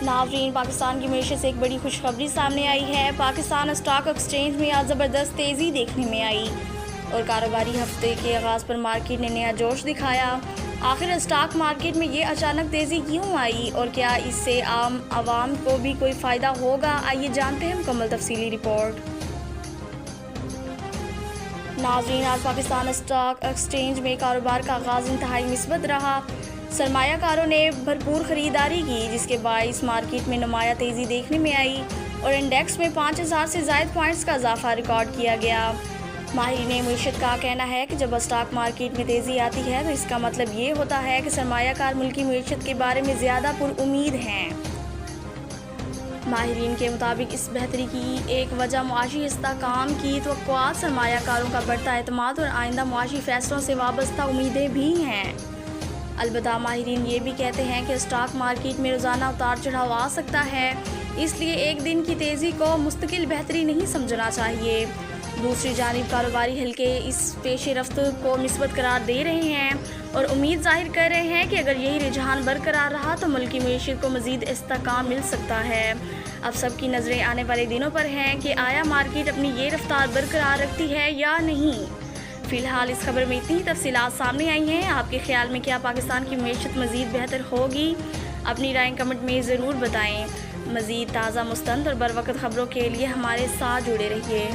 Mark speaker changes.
Speaker 1: ناظرین، پاکستان کی معیشت سے ایک بڑی خوشخبری سامنے آئی ہے۔ پاکستان اسٹاک ایکسچینج میں آج زبردست تیزی دیکھنے میں آئی اور کاروباری ہفتے کے آغاز پر مارکیٹ نے نیا جوش دکھایا۔ آخر اسٹاک مارکیٹ میں یہ اچانک تیزی کیوں آئی اور کیا اس سے عام عوام کو بھی کوئی فائدہ ہوگا؟ آئیے جانتے ہیں مکمل تفصیلی رپورٹ۔ ناظرین، آج پاکستان اسٹاک ایکسچینج میں کاروبار کا آغاز انتہائی مثبت رہا۔ سرمایہ کاروں نے بھرپور خریداری کی، جس کے باعث مارکیٹ میں نمایاں تیزی دیکھنے میں آئی اور انڈیکس میں 5000 سے زائد پوائنٹس کا اضافہ ریکارڈ کیا گیا۔ ماہرین معیشت کا کہنا ہے کہ جب اسٹاک مارکیٹ میں تیزی آتی ہے تو اس کا مطلب یہ ہوتا ہے کہ سرمایہ کار ملکی معیشت کے بارے میں زیادہ پر امید ہیں۔ ماہرین کے مطابق اس بہتری کی ایک وجہ معاشی استحکام کی توقعات، سرمایہ کاروں کا بڑھتا اعتماد اور آئندہ معاشی فیصلوں سے وابستہ امیدیں بھی ہیں۔ البتہ ماہرین یہ بھی کہتے ہیں کہ اسٹاک مارکیٹ میں روزانہ اتار چڑھاؤ آ سکتا ہے، اس لیے ایک دن کی تیزی کو مستقل بہتری نہیں سمجھنا چاہیے۔ دوسری جانب کاروباری حلقے اس پیش رفت کو مثبت قرار دے رہے ہیں اور امید ظاہر کر رہے ہیں کہ اگر یہی رجحان برقرار رہا تو ملکی معیشت کو مزید استحکام مل سکتا ہے۔ اب سب کی نظریں آنے والے دنوں پر ہیں کہ آیا مارکیٹ اپنی یہ رفتار برقرار رکھتی ہے یا نہیں۔ فی الحال اس خبر میں اتنی تفصیلات سامنے آئی ہیں۔ آپ کے خیال میں کیا پاکستان کی معیشت مزید بہتر ہوگی؟ اپنی رائے کمنٹ میں ضرور بتائیں۔ مزید تازہ، مستند اور بروقت خبروں کے لیے ہمارے ساتھ جڑے رہیے۔